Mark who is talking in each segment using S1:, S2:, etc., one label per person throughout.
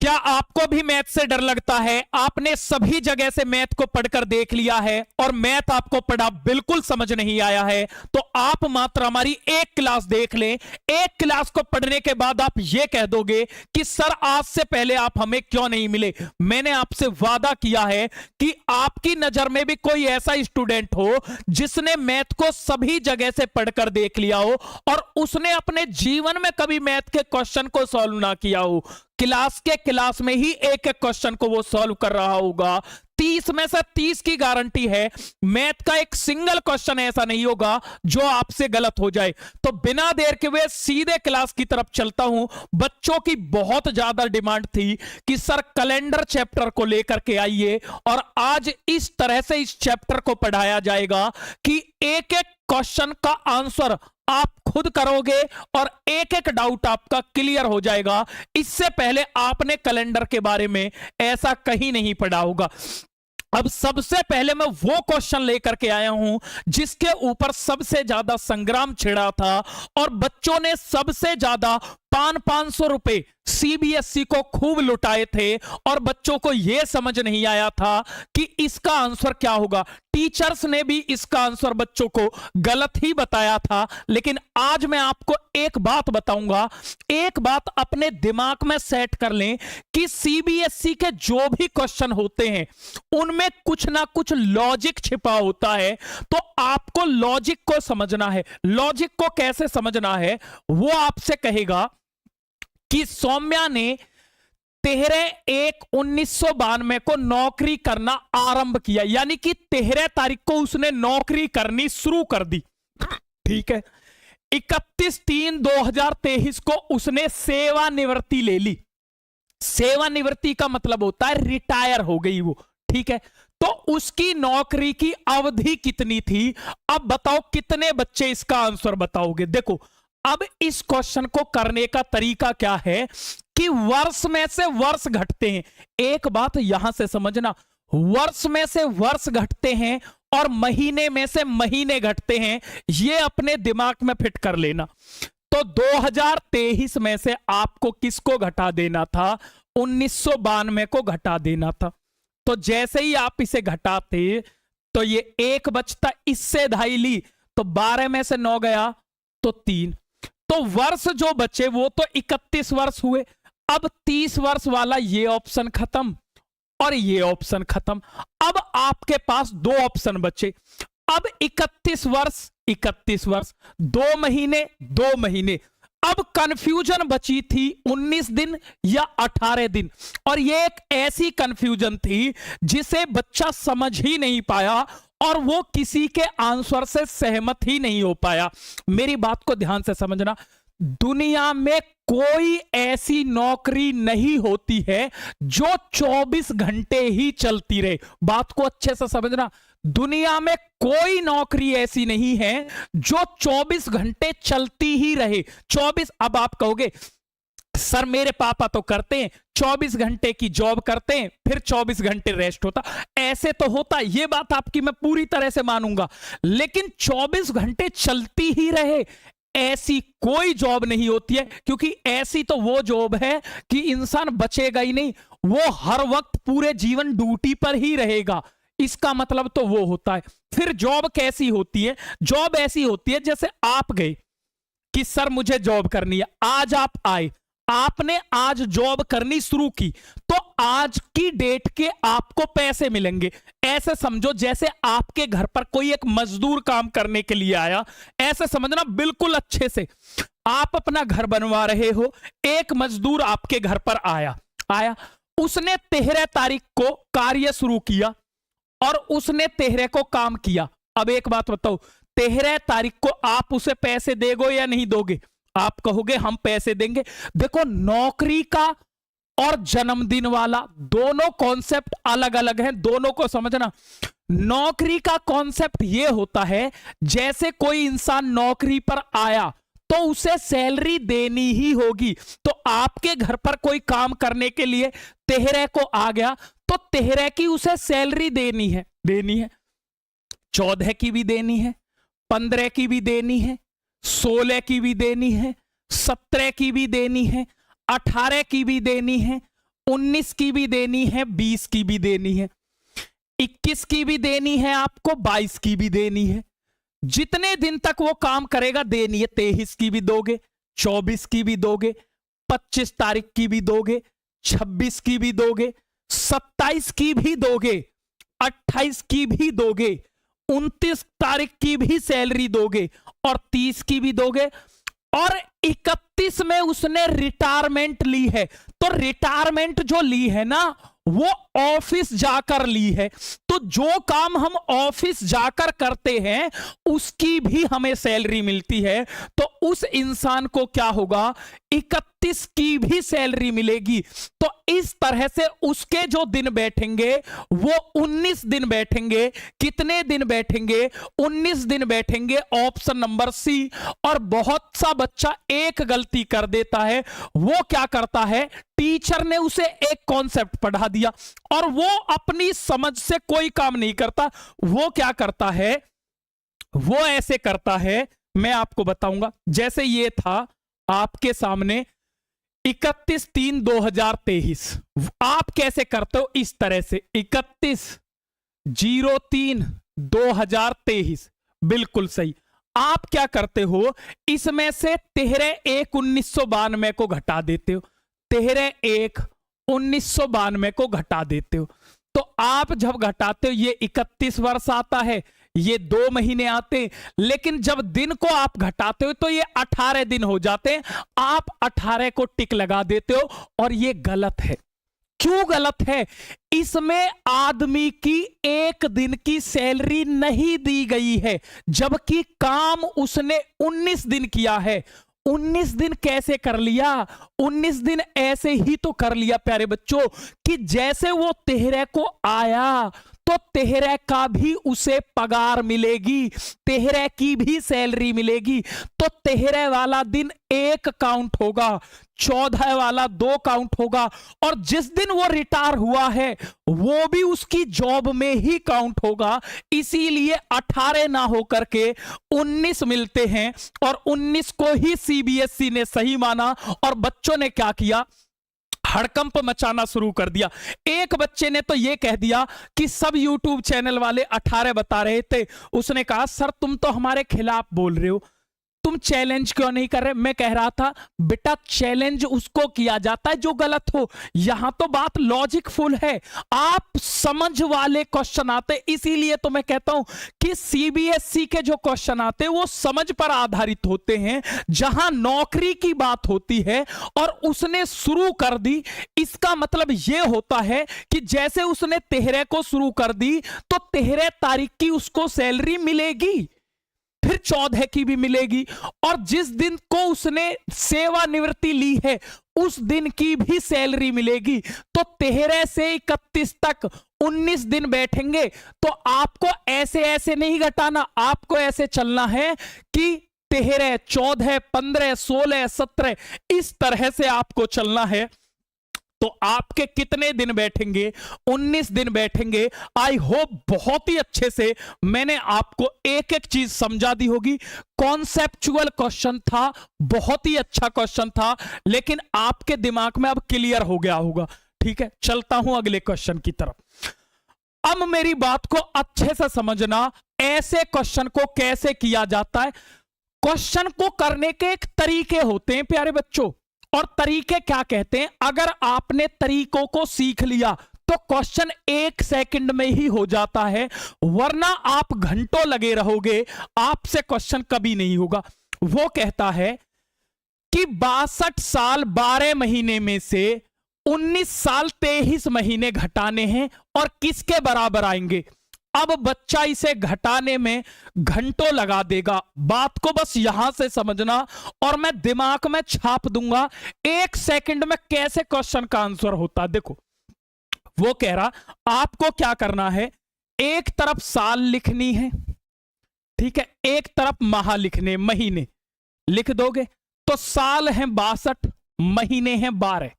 S1: क्या आपको भी मैथ से डर लगता है? आपने सभी जगह से मैथ को पढ़कर देख लिया है और मैथ आपको पढ़ा बिल्कुल समझ नहीं आया है, तो आप मात्र हमारी एक क्लास देख लें। एक क्लास को पढ़ने के बाद आप यह कह दोगे कि सर आज से पहले आप हमें क्यों नहीं मिले। मैंने आपसे वादा किया है कि आपकी नजर में भी कोई ऐसा स्टूडेंट हो जिसने मैथ को सभी जगह से पढ़कर देख लिया हो और उसने अपने जीवन में कभी मैथ के क्वेश्चन को सॉल्व ना किया हो। क्लास में ही एक एक क्वेश्चन को वो सॉल्व कर रहा होगा। 30 में से 30 की गारंटी है। मैथ का एक सिंगल क्वेश्चन ऐसा नहीं होगा जो आपसे गलत हो जाए। तो बिना देर के हुए सीधे क्लास की तरफ चलता हूं। बच्चों की बहुत ज्यादा डिमांड थी कि सर कैलेंडर चैप्टर को लेकर के आइए और आज इस तरह से इस चैप्टर को पढ़ाया जाएगा कि एक एक क्वेश्चन का आंसर आप खुद करोगे और एक एक डाउट आपका क्लियर हो जाएगा। इससे पहले आपने कैलेंडर के बारे में ऐसा कहीं नहीं पढ़ा होगा। अब सबसे पहले मैं वो क्वेश्चन लेकर के आया हूं जिसके ऊपर सबसे ज्यादा संग्राम छिड़ा था और बच्चों ने सबसे ज्यादा 500 रुपए सीबीएसई को खूब लुटाए थे और बच्चों को यह समझ नहीं आया था कि इसका आंसर क्या होगा। टीचर्स ने भी इसका आंसर बच्चों को गलत ही बताया था। लेकिन आज मैं आपको एक बात बताऊंगा, एक बात अपने दिमाग में सेट कर लें कि सीबीएसई के जो भी क्वेश्चन होते हैं उनमें कुछ ना कुछ लॉजिक छिपा होता है। तो आपको लॉजिक को समझना है। लॉजिक को कैसे समझना है वो आपसे कहेगा कि सौम्या ने 13/1/1992 को नौकरी करना आरंभ किया, यानी कि 13 तारीख को उसने नौकरी करनी शुरू कर दी। ठीक है। 31/3/2023 को उसने सेवानिवृत्ति ले ली। सेवानिवृत्ति का मतलब होता है रिटायर हो गई वो। ठीक है। तो उसकी नौकरी की अवधि कितनी थी? अब बताओ कितने बच्चे इसका आंसर बताओगे। देखो अब इस क्वेश्चन को करने का तरीका क्या है कि वर्ष में से वर्ष घटते हैं। एक बात यहां से समझना, वर्ष में से वर्ष घटते हैं और महीने में से महीने घटते हैं। ये अपने दिमाग में फिट कर लेना। तो 2023 में से आपको किसको घटा देना था? 1992 को घटा देना था। तो जैसे ही आप इसे घटाते तो ये एक बचता, इससे ढाई ली तो 12 में से 9 गया तो 3। तो वर्ष जो बचे वो तो 31 वर्ष हुए। अब 30 वर्ष वाला ये ऑप्शन खत्म और ये ऑप्शन खत्म। अब आपके पास दो ऑप्शन बचे। अब 31 वर्ष 31 वर्ष, 2 महीने 2 महीने। अब कंफ्यूजन बची थी 19 दिन या 18 दिन, और ये एक ऐसी कंफ्यूजन थी जिसे बच्चा समझ ही नहीं पाया और वो किसी के आंसर से सहमत ही नहीं हो पाया। मेरी बात को ध्यान से समझना, दुनिया में कोई ऐसी नौकरी नहीं होती है जो 24 घंटे ही चलती रहे। बात को अच्छे से समझना, दुनिया में कोई नौकरी ऐसी नहीं है जो 24 घंटे चलती ही रहे। 24, अब आप कहोगे सर मेरे पापा तो करते हैं, 24 घंटे की जॉब करते हैं फिर 24 घंटे रेस्ट होता। ऐसे तो होता, ये बात आपकी मैं पूरी तरह से मानूंगा, लेकिन 24 घंटे चलती ही रहे ऐसी कोई जॉब नहीं होती है। क्योंकि ऐसी तो वो जॉब है कि इंसान बचेगा ही नहीं, वो हर वक्त पूरे जीवन ड्यूटी पर ही रहेगा। इसका मतलब तो वो होता है। फिर जॉब कैसी होती है? जॉब ऐसी होती है जैसे आप गए कि सर मुझे जॉब करनी है, आज आप आए, आपने आज जॉब करनी शुरू की, तो आज की डेट के आपको पैसे मिलेंगे। ऐसे समझो जैसे आपके घर पर कोई एक मजदूर काम करने के लिए आया, ऐसे समझना बिल्कुल अच्छे से। आप अपना घर बनवा रहे हो, एक मजदूर आपके घर पर आया, उसने 13 तारीख को कार्य शुरू किया और उसने 13 को काम किया। अब एक बात बताओ, 13 तारीख को आप उसे पैसे दोगे या नहीं दोगे? आप कहोगे हम पैसे देंगे। देखो नौकरी का और जन्मदिन वाला दोनों कॉन्सेप्ट अलग अलग हैं, दोनों को समझना। नौकरी का कॉन्सेप्ट यह होता है जैसे कोई इंसान नौकरी पर आया तो उसे सैलरी देनी ही होगी। तो आपके घर पर कोई काम करने के लिए 13 को आ गया तो 13 की उसे सैलरी देनी है 14 की भी देनी है, 15 की भी देनी है, 16 की भी देनी है, 17 की भी देनी है, 18 की भी देनी है, 19 की भी देनी है, 20 की भी देनी है, 21 की भी देनी है आपको, 22 की भी देनी है। जितने दिन तक वो काम करेगा देनी है। 23 की भी दोगे, 24 की भी दोगे, 25 तारीख की भी दोगे, 26 की भी दोगे, 27 की भी दोगे, 28 की भी दोगे, 29 तारीख की भी सैलरी दोगे और 30 की भी दोगे। और 31 में उसने रिटायरमेंट ली है, तो रिटायरमेंट जो ली है ना वो ऑफिस जाकर ली है। तो जो काम हम ऑफिस जाकर करते हैं उसकी भी हमें सैलरी मिलती है। तो उस इंसान को क्या होगा, 31 की भी सैलरी मिलेगी। तो इस तरह से उसके जो दिन बैठेंगे वो 19 दिन बैठेंगे। कितने दिन बैठेंगे? 19 दिन बैठेंगे, ऑप्शन नंबर सी। और बहुत सा बच्चा एक गलती कर देता है। वो क्या करता है, टीचर ने उसे एक कॉन्सेप्ट पढ़ा दिया और वो अपनी समझ से कोई काम नहीं करता। वो क्या करता है, वो ऐसे करता है, मैं आपको बताऊंगा। जैसे ये था आपके सामने 31/3/2023, आप कैसे करते हो, इस तरह से 31/03/2023, बिल्कुल सही। आप क्या करते हो, इसमें से 13/1/1992 को घटा देते हो, 13/1/1992 को घटा देते हो। तो आप जब घटाते हो ये 31 वर्ष आता है, ये 2 महीने आते हैं। लेकिन जब दिन को आप घटाते हो तो ये 18 दिन हो जाते हैं। आप 18 को टिक लगा देते हो और ये गलत है। क्यों गलत है? इसमें आदमी की एक दिन की सैलरी नहीं दी गई है, जबकि काम उसने 19 दिन किया है। 19 दिन कैसे कर लिया? 19 दिन ऐसे ही तो कर लिया प्यारे बच्चों कि जैसे वो 13 को आया तो 13 का भी उसे पगार मिलेगी, 13 की भी सैलरी मिलेगी। तो 13 वाला दिन 1 काउंट होगा, 14 वाला 2 काउंट होगा, और जिस दिन वो रिटायर हुआ है वो भी उसकी जॉब में ही काउंट होगा। इसीलिए 18 ना होकर के 19 मिलते हैं और 19 को ही सीबीएसई ने सही माना और बच्चों ने क्या किया, हड़कंप मचाना शुरू कर दिया। एक बच्चे ने तो यह कह दिया कि सब यूट्यूब चैनल वाले 18 बता रहे थे। उसने कहा सर तुम तो हमारे खिलाफ बोल रहे हो, तुम चैलेंज क्यों नहीं कर रहे? मैं कह रहा था बेटा चैलेंज उसको किया जाता है जो गलत हो। यहां तो बात लॉजिकफुल है, आप समझ वाले क्वेश्चन आते। इसीलिए तो मैं कहता हूं कि सीबीएसई के जो क्वेश्चन आते हैं वो समझ पर आधारित होते हैं। जहां नौकरी की बात होती है और उसने शुरू कर दी, इसका मतलब यह होता है कि जैसे उसने 13 को शुरू कर दी तो 13 तारीख की उसको सैलरी मिलेगी, फिर 14 की भी मिलेगी, और जिस दिन को उसने सेवानिवृत्ति ली है उस दिन की भी सैलरी मिलेगी। तो 13 से 31 तक 19 दिन बैठेंगे। तो आपको ऐसे ऐसे नहीं घटाना, आपको ऐसे चलना है कि 13, 14, 15, 16, 17 इस तरह से आपको चलना है। तो आपके कितने दिन बैठेंगे? 19 दिन बैठेंगे। आई होप बहुत ही अच्छे से मैंने आपको एक एक चीज समझा दी होगी। कॉन्सेप्चुअल क्वेश्चन था, बहुत ही अच्छा क्वेश्चन था, लेकिन आपके दिमाग में अब क्लियर हो गया होगा। ठीक है, चलता हूं अगले क्वेश्चन की तरफ। अब मेरी बात को अच्छे से समझना, ऐसे क्वेश्चन को कैसे किया जाता है। क्वेश्चन को करने के एक तरीके होते हैं प्यारे बच्चों, और तरीके क्या कहते हैं। अगर आपने तरीकों को सीख लिया तो क्वेश्चन 1 सेकंड में ही हो जाता है, वरना आप घंटों लगे रहोगे, आपसे क्वेश्चन कभी नहीं होगा। वो कहता है कि 62 साल 12 महीने में से 19 साल 23 महीने घटाने हैं और किसके बराबर आएंगे। अब बच्चा इसे घटाने में घंटों लगा देगा। बात को बस यहां से समझना और मैं दिमाग में छाप दूंगा 1 सेकंड में कैसे क्वेश्चन का आंसर होता। देखो वो कह रहा आपको क्या करना है, एक तरफ साल लिखनी है, ठीक है, एक तरफ माह लिखने, महीने लिख दोगे तो साल है 62, महीने हैं 12,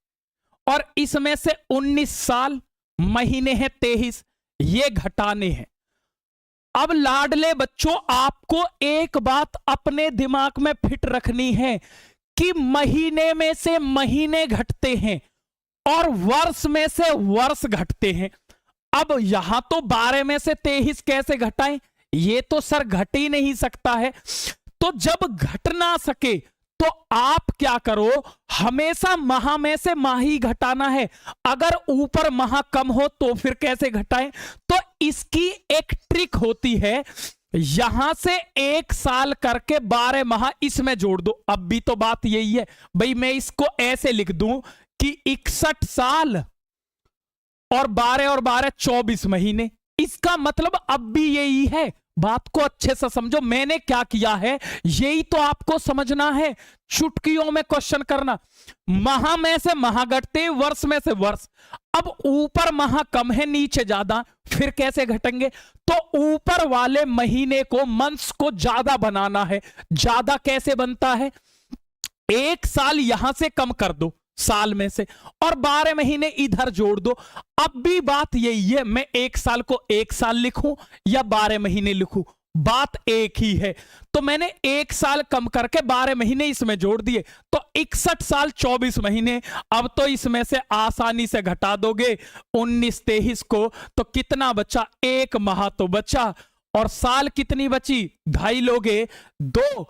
S1: और इसमें से 19 साल, महीने हैं 23, ये घटाने हैं। अब लाडले बच्चों आपको एक बात अपने दिमाग में फिट रखनी है कि महीने में से महीने घटते हैं और वर्ष में से वर्ष घटते हैं। अब यहां तो 12 में से 23 कैसे घटाएं, ये तो सर घट ही नहीं सकता है। तो जब घट ना सके तो आप क्या करो, हमेशा माह में से माह ही घटाना है। अगर ऊपर माह कम हो तो फिर कैसे घटाएं, तो इसकी एक ट्रिक होती है, यहां से 1 साल करके 12 माह इसमें जोड़ दो। अब भी तो बात यही है भाई, मैं इसको ऐसे लिख दूं कि 61 साल और 12 24 महीने। इसका मतलब अब भी यही है। बात को अच्छे से समझो, मैंने क्या किया है यही तो आपको समझना है, चुटकियों में क्वेश्चन करना। माह में से माह घटते, वर्ष में से वर्ष। अब ऊपर माह कम है नीचे ज्यादा, फिर कैसे घटेंगे, तो ऊपर वाले महीने को, मंथ्स को ज्यादा बनाना है। ज्यादा कैसे बनता है, 1 साल यहां से कम कर दो साल में से और 12 महीने इधर जोड़ दो। अब भी बात यही है, मैं 1 साल को 1 साल लिखूं या 12 महीने लिखूं, बात एक ही है। तो मैंने 1 साल कम करके 12 महीने इसमें जोड़ दिए, तो 61 साल 24 महीने। अब तो इसमें से आसानी से घटा दोगे 19 23 को, तो कितना बचा, 1 माह तो बचा। और साल कितनी बची, 2.5 लोगे 2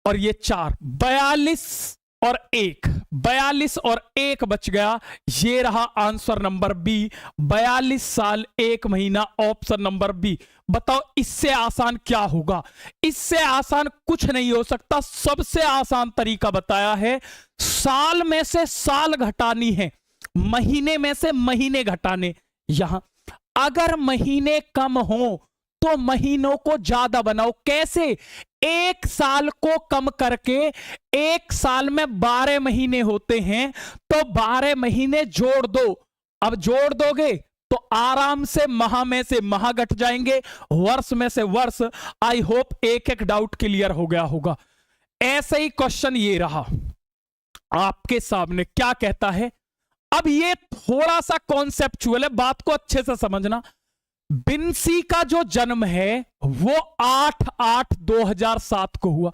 S1: और ये 4, 42 और 1, 42 और 1 बच गया। ये रहा आंसर नंबर बी, 42 साल 1 महीना, ऑप्शन नंबर बी। बताओ इससे आसान क्या होगा, इससे आसान कुछ नहीं हो सकता। सबसे आसान तरीका बताया है, साल में से साल घटानी है, महीने में से महीने घटाने। यहां अगर महीने कम हो तो महीनों को ज्यादा बनाओ। कैसे, 1 साल को कम करके, 1 साल में 12 महीने होते हैं, तो 12 महीने जोड़ दो। अब जोड़ दोगे तो आराम से माह में से माह घट जाएंगे, वर्ष में से वर्ष। आई होप एक एक डाउट क्लियर हो गया होगा। ऐसे ही क्वेश्चन ये रहा आपके सामने, क्या कहता है। अब ये थोड़ा सा कॉन्सेप्चुअल है, बात को अच्छे से समझना। बिन्सी का जो जन्म है वो 8/8/2007 को हुआ।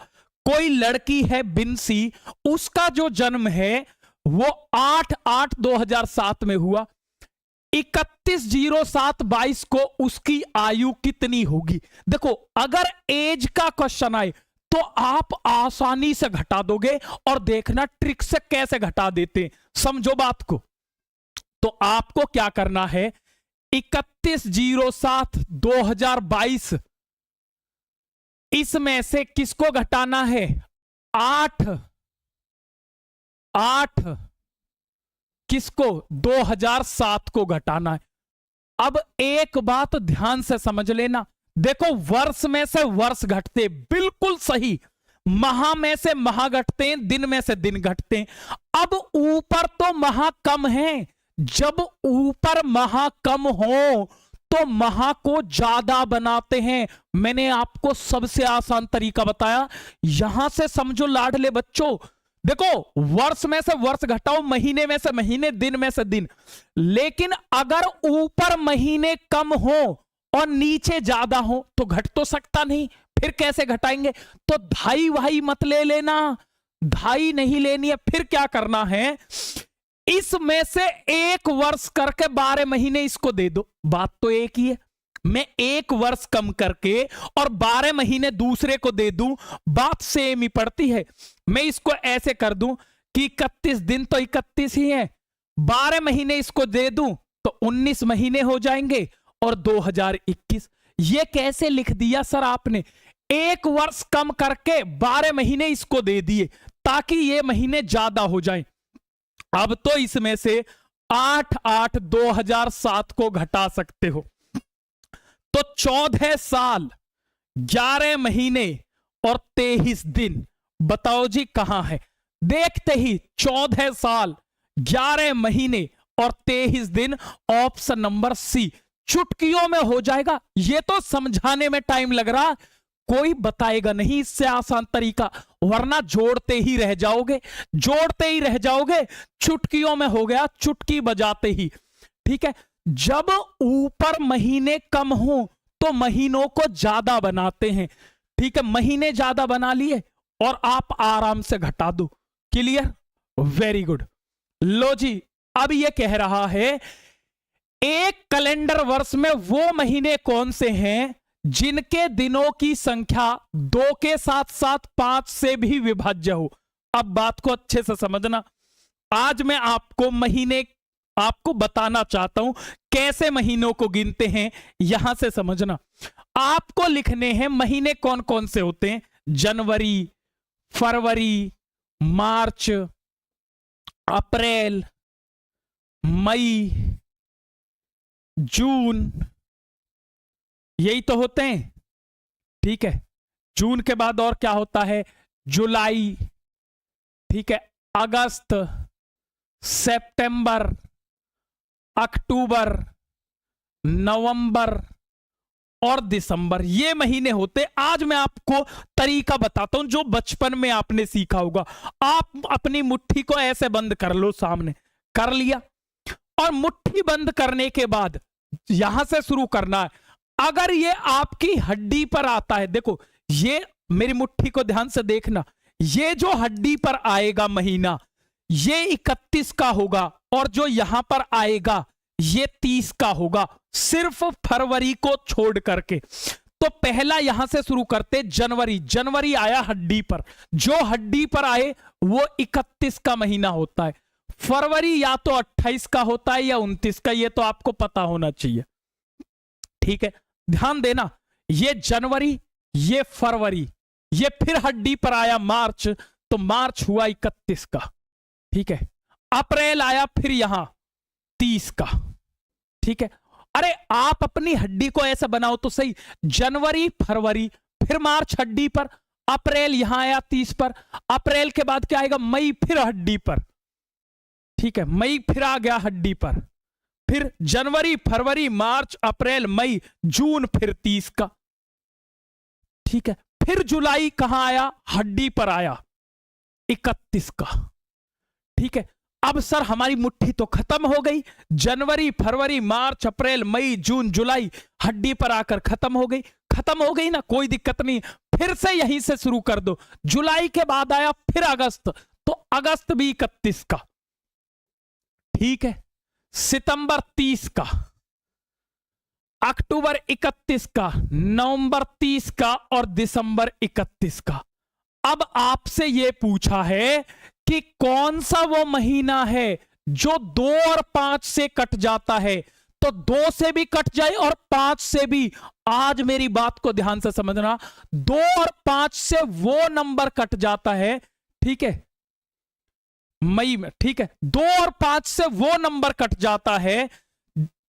S1: कोई लड़की है बिन्सी, उसका जो जन्म है वो 8/8/2007 में हुआ। 31/07/22 को उसकी आयु कितनी होगी। देखो अगर एज का क्वेश्चन आए तो आप आसानी से घटा दोगे, और देखना ट्रिक से कैसे घटा देते। समझो बात को। तो आपको क्या करना है, 31/07/2022 इसमें से किसको घटाना है, 8 किसको, 2007 को घटाना है। अब एक बात ध्यान से समझ लेना, देखो वर्ष में से वर्ष घटते, बिल्कुल सही। माह में से माह घटते हैं, दिन में से दिन घटते हैं। अब ऊपर तो माह कम है, जब ऊपर माह कम हो तो माह को ज्यादा बनाते हैं। मैंने आपको सबसे आसान तरीका बताया, यहां से समझो लाडले बच्चों। देखो वर्ष में से वर्ष घटाओ, महीने में से महीने, दिन में से दिन। लेकिन अगर ऊपर महीने कम हो और नीचे ज्यादा हो तो घट तो सकता नहीं, फिर कैसे घटाएंगे। तो 2.5 भाई मत ले लेना, 2.5 नहीं लेनी है। फिर क्या करना है, इसमें से 1 वर्ष करके 12 महीने इसको दे दो। बात तो एक ही है, मैं 1 वर्ष कम करके और 12 महीने दूसरे को दे दूं, बात सेम ही पड़ती है। मैं इसको ऐसे कर दूं कि 31 दिन तो 31 ही है, 12 महीने इसको दे दूं तो 19 महीने हो जाएंगे और 2021। ये कैसे लिख दिया सर आपने, 1 वर्ष कम करके 12 महीने इसको दे दिए ताकि ये महीने ज्यादा हो जाएं। अब तो इसमें से 8/8/2007 को घटा सकते हो, तो 14 साल 11 महीने और 23 दिन। बताओ जी कहां है। देखते ही 14 साल 11 महीने और 23 दिन, ऑप्शन नंबर सी। चुटकियों में हो जाएगा। ये तो समझाने में टाइम लग रहा, कोई बताएगा नहीं इससे आसान तरीका, वरना जोड़ते ही रह जाओगे, जोड़ते ही रह जाओगे। चुटकियों में हो गया, चुटकी बजाते ही। ठीक है, जब ऊपर महीने कम हो तो महीनों को ज्यादा बनाते हैं। ठीक है, महीने ज्यादा बना लिए और आप आराम से घटा दो। Clear, very good. लो जी, अब ये कह रहा है एक कैलेंडर वर्ष में वो महीने कौन से हैं जिनके दिनों की संख्या 2 के साथ साथ 5 से भी विभाज्य हो। अब बात को अच्छे से समझना, आज मैं आपको बताना चाहता हूं कैसे महीनों को गिनते हैं, यहां से समझना। आपको लिखने हैं महीने कौन कौन से होते हैं, जनवरी, फरवरी, मार्च, अप्रैल, मई, जून, यही तो होते हैं। ठीक है, जून के बाद और क्या होता है, जुलाई, ठीक है, अगस्त, सितंबर, अक्टूबर, नवंबर और दिसंबर, ये महीने होते। आज मैं आपको तरीका बताता हूं जो बचपन में आपने सीखा होगा। आप अपनी मुट्ठी को ऐसे बंद कर लो, सामने कर लिया, और मुट्ठी बंद करने के बाद यहां से शुरू करना है। अगर ये आपकी हड्डी पर आता है, देखो ये मेरी मुट्ठी को ध्यान से देखना, ये जो हड्डी पर आएगा महीना ये 31 का होगा, और जो यहां पर आएगा ये 30 का होगा, सिर्फ फरवरी को छोड़ करके। तो पहला यहां से शुरू करते, जनवरी। जनवरी आया हड्डी पर, जो हड्डी पर आए वो 31 का महीना होता है। फरवरी या तो 28 का होता है या 29 का, ये तो आपको पता होना चाहिए। ठीक है, ध्यान देना, ये जनवरी, ये फरवरी, ये फिर हड्डी पर आया मार्च, तो मार्च हुआ 31 का। ठीक है, अप्रैल आया फिर यहां 30 का। ठीक है, अरे आप अपनी हड्डी को ऐसा बनाओ तो सही, जनवरी, फरवरी, फिर मार्च हड्डी पर, अप्रैल यहां आया 30 पर, अप्रैल के बाद क्या आएगा, मई, फिर हड्डी पर। ठीक है, मई फिर आ गया हड्डी पर, फिर जनवरी, फरवरी, मार्च, अप्रैल, मई, जून, फिर 30 का। ठीक है, फिर जुलाई कहां आया, हड्डी पर आया 31 का। ठीक है, अब सर हमारी मुट्ठी तो खत्म हो गई, जनवरी, फरवरी, मार्च, अप्रैल, मई, जून, जुलाई हड्डी पर आकर खत्म हो गई ना, कोई दिक्कत नहीं। फिर से यहीं से शुरू कर दो, जुलाई के बाद आया फिर अगस्त, तो अगस्त भी 31 का। ठीक है, सितंबर 30 का, अक्टूबर 31 का, नवंबर 30 का और दिसंबर 31 का। अब आपसे यह पूछा है कि कौन सा वो महीना है जो 2 और 5 से कट जाता है, तो 2 से भी कट जाए और 5 से भी। आज मेरी बात को ध्यान से समझना, 2 और 5 से वो नंबर कट जाता है। ठीक है, मई में, ठीक है, 2 और 5 से वो नंबर कट जाता है,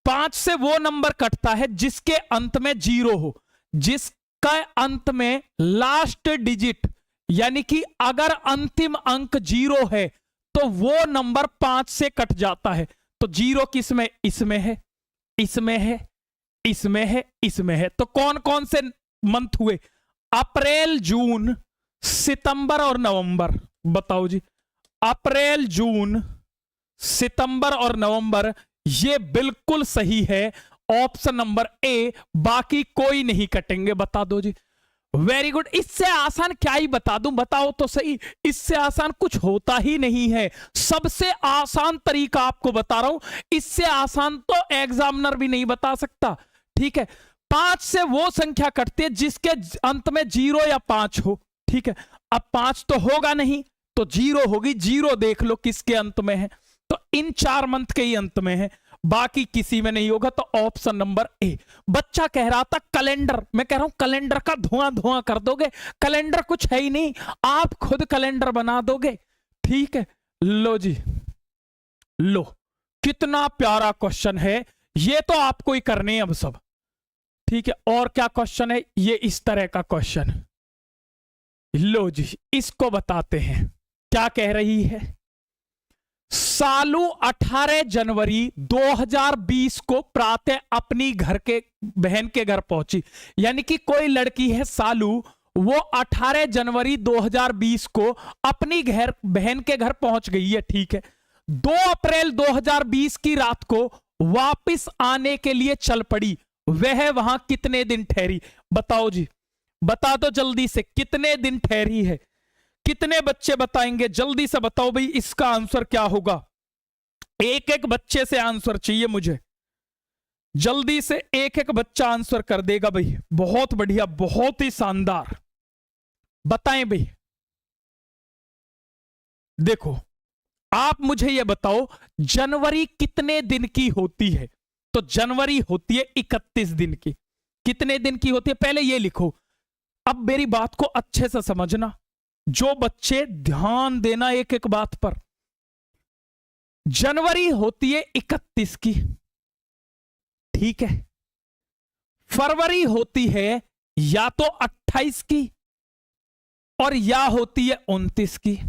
S1: 5 से वो नंबर कटता है जिसके अंत में 0 हो, जिसका अंत में लास्ट डिजिट, यानी कि अगर अंतिम अंक 0 है तो वो नंबर 5 से कट जाता है। तो 0 किस में, इसमें है, इसमें है, इसमें है, इसमें है। तो कौन कौन से मंथ हुए, अप्रैल, जून, सितंबर और नवंबर। बताओ जी, अप्रैल, जून, सितंबर और नवंबर, ये बिल्कुल सही है, ऑप्शन नंबर ए, बाकी कोई नहीं कटेंगे। बता दो जी, वेरी गुड। इससे आसान क्या ही बता दूं, बताओ तो सही, इससे आसान कुछ होता ही नहीं है। सबसे आसान तरीका आपको बता रहा हूं, इससे आसान तो एग्जामिनर भी नहीं बता सकता। ठीक है, 5 से वो संख्या कटती है जिसके अंत में 0 या 5 हो। ठीक है, अब 5 तो होगा नहीं, तो 0 होगी, 0 देख लो किसके अंत में है, तो इन 4 मंथ के ही अंत में है, बाकी किसी में नहीं होगा। तो ऑप्शन नंबर ए। बच्चा कह रहा था कैलेंडर, मैं कह रहा हूं कैलेंडर का धुआं धुआं कर दोगे, कैलेंडर कुछ है ही नहीं, आप खुद कैलेंडर बना दोगे। ठीक है, लो जी, लो, कितना प्यारा क्वेश्चन है, ये तो आपको ही करने हैं अब सब। ठीक है, और क्या क्वेश्चन है, ये इस तरह का क्वेश्चन, लो जी, इसको बताते हैं क्या कह रही है। सालू 18 जनवरी 2020 को प्रातः अपनी घर के बहन के घर पहुंची, यानी कि कोई लड़की है सालू, वो 18 जनवरी 2020 को अपनी बहन के घर पहुंच गई है। ठीक है, 2 अप्रैल 2020 की रात को वापस आने के लिए चल पड़ी, वह वहां कितने दिन ठहरी। बताओ जी, बता दो जल्दी से, कितने दिन ठहरी है। कितने बच्चे बताएंगे, जल्दी से बताओ भाई, इसका आंसर क्या होगा। एक एक बच्चे से आंसर चाहिए मुझे, जल्दी से एक एक बच्चा आंसर कर देगा भाई। बहुत बढ़िया, बहुत ही शानदार। बताएं भाई। देखो आप मुझे यह बताओ, जनवरी कितने दिन की होती है? तो जनवरी होती है 31 दिन की। कितने दिन की होती है पहले ये लिखो। अब मेरी बात को अच्छे से समझना, जो बच्चे ध्यान देना एक एक बात पर। जनवरी होती है 31 की, ठीक है। फरवरी होती है या तो 28 की और या होती है 29 की।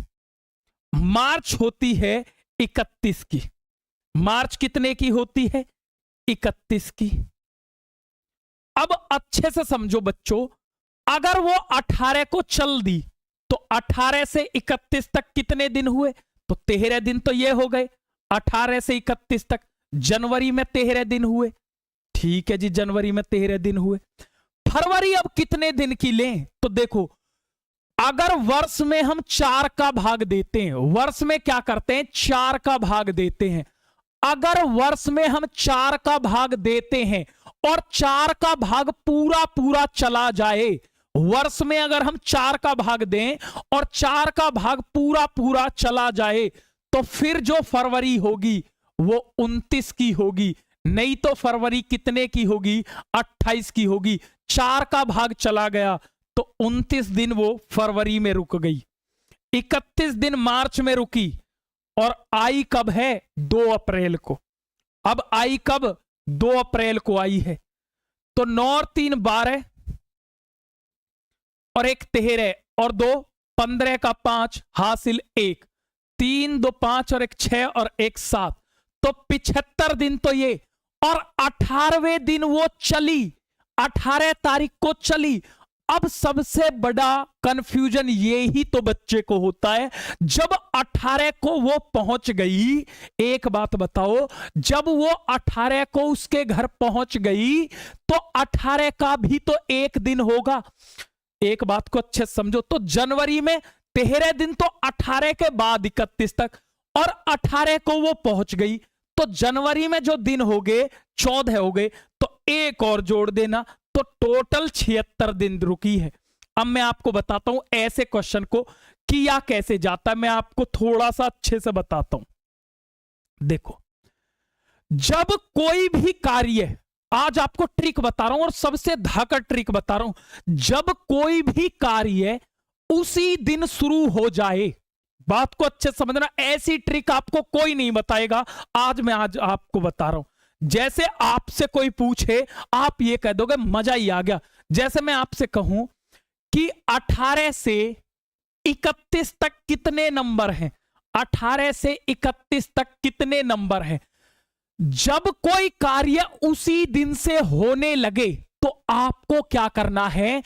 S1: मार्च होती है 31 की। मार्च कितने की होती है? 31 की। अब अच्छे से समझो बच्चों, अगर वो 18 को चल दी तो 18 से 31 तक कितने दिन हुए? तो 13 दिन तो ये हो गए। 18 से 31 तक जनवरी में 13 दिन हुए, ठीक है जी, जनवरी में 13 दिन हुए। फरवरी अब कितने दिन की लें? तो देखो, अगर वर्ष में हम 4 का भाग देते हैं, वर्ष में क्या करते हैं? 4 का भाग देते हैं। अगर वर्ष में हम 4 का भाग देते हैं और 4 का भाग पूरा पूरा चला जाए, वर्ष में अगर हम 4 का भाग दें और 4 का भाग पूरा पूरा चला जाए, तो फिर जो फरवरी होगी वो 29 की होगी। नहीं तो फरवरी कितने की होगी? 28 की होगी। 4 का भाग चला गया तो 29 दिन वो फरवरी में रुक गई, 31 दिन मार्च में रुकी, और आई कब है? 2 अप्रैल को। अब आई कब? 2 अप्रैल को आई है। तो 9 और 3 12 और 1 13 और 2 15 का 5 हासिल 1, 3 2 5 और 1 6 और 1 7, तो 75 दिन तो ये। और 18वें दिन वो चली, 18 तारीख को चली। अब सबसे बड़ा कंफ्यूजन ये ही तो बच्चे को होता है, जब 18 को वो पहुंच गई, एक बात बताओ, जब वो 18 को उसके घर पहुंच गई तो 18 का भी तो 1 दिन होगा। एक बात को अच्छे से समझो, तो जनवरी में 13 दिन तो 18 के बाद 31 तक, और 18 को वो पहुंच गई तो जनवरी में जो दिन हो गए 14 हो गए, तो एक और जोड़ देना, तो टोटल 76 दिन रुकी है। अब मैं आपको बताता हूं ऐसे क्वेश्चन को किया कैसे जाता है, मैं आपको थोड़ा सा अच्छे से बताता हूं। देखो, जब कोई भी कार्य, आज आपको ट्रिक बता रहा हूं और सबसे धाकड़ ट्रिक बता रहा हूं, जब कोई भी कार्य उसी दिन शुरू हो जाए, बात को अच्छे से समझना, ऐसी ट्रिक आपको कोई नहीं बताएगा, आज आपको बता रहा हूं। जैसे आपसे कोई पूछे, आप ये कह दोगे मजा ही आ गया। जैसे मैं आपसे कहूं कि 18 से 31 तक कितने नंबर हैं? 18 से 31 तक कितने नंबर हैं? जब कोई कार्य उसी दिन से होने लगे तो आपको क्या करना है?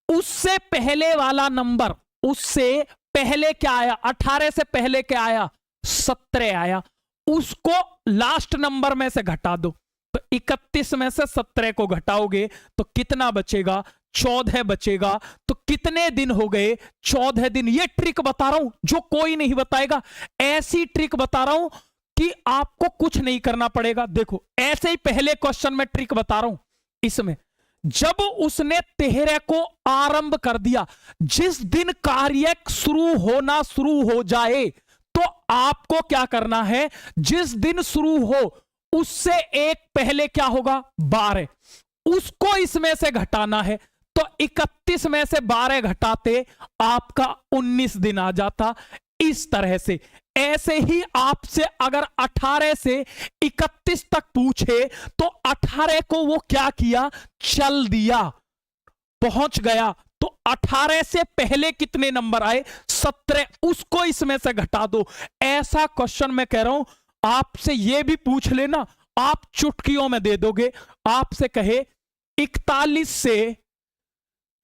S1: उससे पहले वाला नंबर, उससे पहले क्या आया? 18 से पहले क्या आया? 17 आया, उसको लास्ट नंबर में से घटा दो। तो 31 में से 17 को घटाओगे तो कितना बचेगा? 14 बचेगा। तो कितने दिन हो गए? 14 दिन। ये ट्रिक बता रहा हूं जो कोई नहीं बताएगा, ऐसी ट्रिक बता रहा हूं कि आपको कुछ नहीं करना पड़ेगा। देखो, ऐसे ही पहले क्वेश्चन में ट्रिक बता रहा हूं, इसमें जब उसने 13 को आरंभ कर दिया, जिस दिन कार्य शुरू हो जाए तो आपको क्या करना है? जिस दिन शुरू हो उससे एक पहले क्या होगा? 12, उसको इसमें से घटाना है। तो 31 में से 12 घटाते आपका 19 दिन आ जाता। इस तरह से, ऐसे ही आपसे अगर 18 से 31 तक पूछे तो 18 को वो क्या किया? चल दिया, पहुंच गया। तो 18 से पहले कितने नंबर आए? 17, उसको इसमें से घटा दो। ऐसा क्वेश्चन मैं कह रहा हूं, आपसे ये भी पूछ लेना, आप चुटकियों में दे दोगे। आपसे कहे 41 से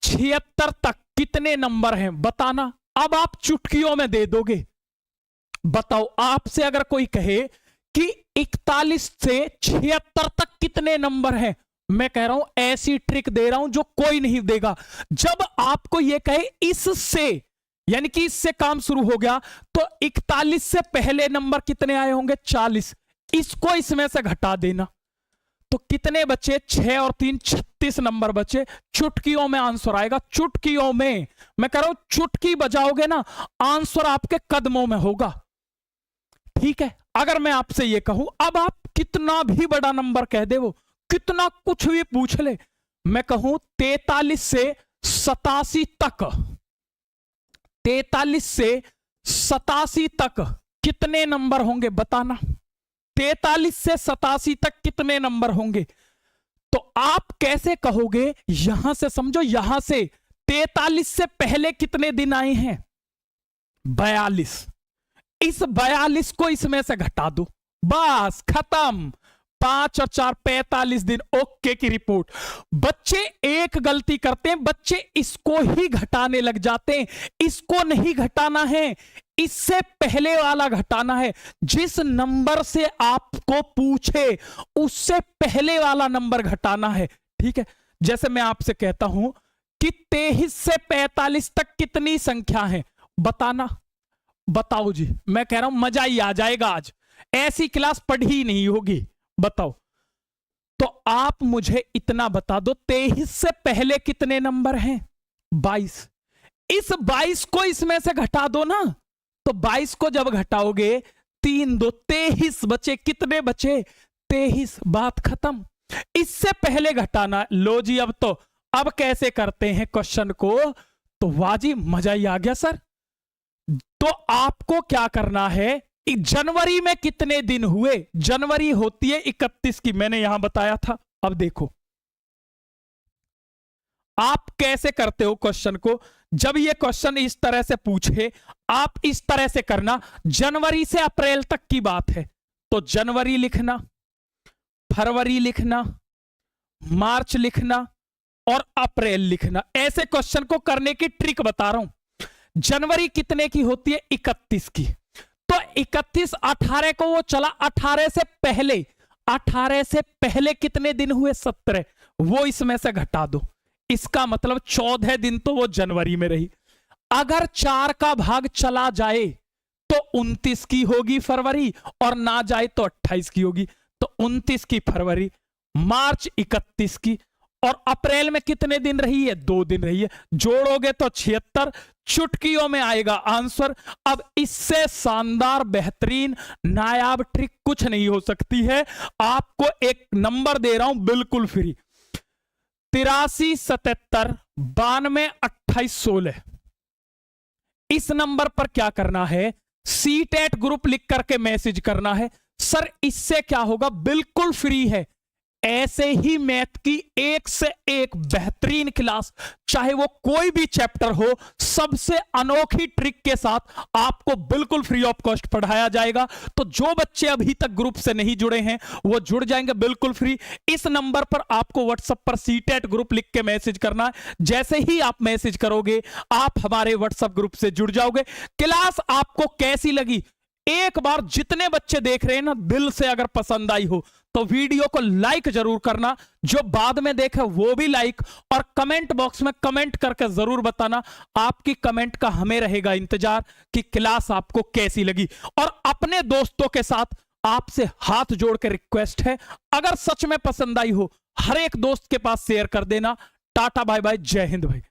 S1: 76 तक कितने नंबर हैं? बताना। अब आप चुटकियों में दे दोगे। बताओ, आपसे अगर कोई कहे कि 41 से 76 तक कितने नंबर हैं, मैं कह रहा हूं ऐसी ट्रिक दे रहा हूं जो कोई नहीं देगा। जब आपको यह कहे इससे, यानी कि इससे काम शुरू हो गया, तो 41 से पहले नंबर कितने आए होंगे? 40। इसको इसमें से घटा देना, तो कितने बचे? 6 और 3 36 नंबर बचे। चुटकियों में आंसर आएगा, चुटकियों में। मैं कह रहा हूं चुटकी बजाओगे ना, आंसर आपके कदमों में होगा। ठीक है, अगर मैं आपसे ये कहूं, अब आप कितना भी बड़ा नंबर कह दे, वो कितना कुछ भी पूछ ले, मैं कहूं 43 से 87 तक, 43 से 87 तक कितने नंबर होंगे बताना। 43 से 87 तक कितने नंबर होंगे? तो आप कैसे कहोगे? यहां से समझो, यहां से 43 से पहले कितने दिन आए हैं? 42। इस 42 को इसमें से घटा दो, बस खत्म। 5 और 4 45 दिन, ओके की रिपोर्ट। बच्चे एक गलती करते हैं, बच्चे इसको ही घटाने लग जाते हैं। इसको नहीं घटाना है, इससे पहले वाला घटाना है। जिस नंबर से आपको पूछे उससे पहले वाला नंबर घटाना है। ठीक है, जैसे मैं आपसे कहता हूं कि 23 से 45 तक कितनी संख्या है, बताना। बताओ जी, मैं कह रहा हूं मजा ही आ जाएगा आज, ऐसी क्लास पढ़ी नहीं होगी। बताओ, तो आप मुझे इतना बता दो, 23 से पहले कितने नंबर हैं? 22। इस 22 को इसमें से घटा दो ना, तो 22 को जब घटाओगे 3 2 23 बचे। कितने बचे? 23। बात खत्म। इससे पहले घटाना। लो जी, अब कैसे करते हैं क्वेश्चन को? तो वाह जी, मजा ही आ गया सर। तो आपको क्या करना है, जनवरी में कितने दिन हुए? जनवरी होती है 31 की, मैंने यहां बताया था। अब देखो आप कैसे करते हो क्वेश्चन को। जब ये क्वेश्चन इस तरह से पूछे, आप इस तरह से करना। जनवरी से अप्रैल तक की बात है, तो जनवरी लिखना, फरवरी लिखना, मार्च लिखना और अप्रैल लिखना। ऐसे क्वेश्चन को करने की ट्रिक बता रहा हूं। जनवरी कितने की होती है? 31 की। तो 31 18 को वो चला, 18 से पहले कितने दिन हुए? 17। वो इसमें से घटा दो, इसका मतलब 14 दिन तो वो जनवरी में रही। अगर 4 का भाग चला जाए तो 29 की होगी फरवरी, और ना जाए तो 28 की होगी। तो 29 की फरवरी, मार्च 31 की, और अप्रैल में कितने दिन रही है? 2 दिन रही है। जोड़ोगे तो 76। चुटकियों में आएगा आंसर। अब इससे शानदार, बेहतरीन, नायाब ट्रिक कुछ नहीं हो सकती है। आपको एक नंबर दे रहा हूं बिल्कुल फ्री, 83 77 92 28 16। इस नंबर पर क्या करना है? सीटेट ग्रुप लिख करके मैसेज करना है। सर इससे क्या होगा? बिल्कुल फ्री है। ऐसे ही मैथ की एक से एक बेहतरीन क्लास, चाहे वो कोई भी चैप्टर हो, सबसे अनोखी ट्रिक के साथ आपको बिल्कुल फ्री ऑफ कॉस्ट पढ़ाया जाएगा। तो जो बच्चे अभी तक ग्रुप से नहीं जुड़े हैं वो जुड़ जाएंगे बिल्कुल फ्री। इस नंबर पर आपको व्हाट्सएप पर सीटेट ग्रुप लिख के मैसेज करना है। जैसे ही आप मैसेज करोगे आप हमारे व्हाट्सएप ग्रुप से जुड़ जाओगे। क्लास आपको कैसी लगी? एक बार जितने बच्चे देख रहे हैं ना, दिल से अगर पसंद आई हो तो वीडियो को लाइक जरूर करना, जो बाद में देखे वो भी लाइक, और कमेंट बॉक्स में कमेंट करके जरूर बताना। आपकी कमेंट का हमें रहेगा इंतजार कि क्लास आपको कैसी लगी। और अपने दोस्तों के साथ आपसे हाथ जोड़ के रिक्वेस्ट है, अगर सच में पसंद आई हो हर एक दोस्त के पास शेयर कर देना। टाटा बाय बाय, जय हिंद भाई।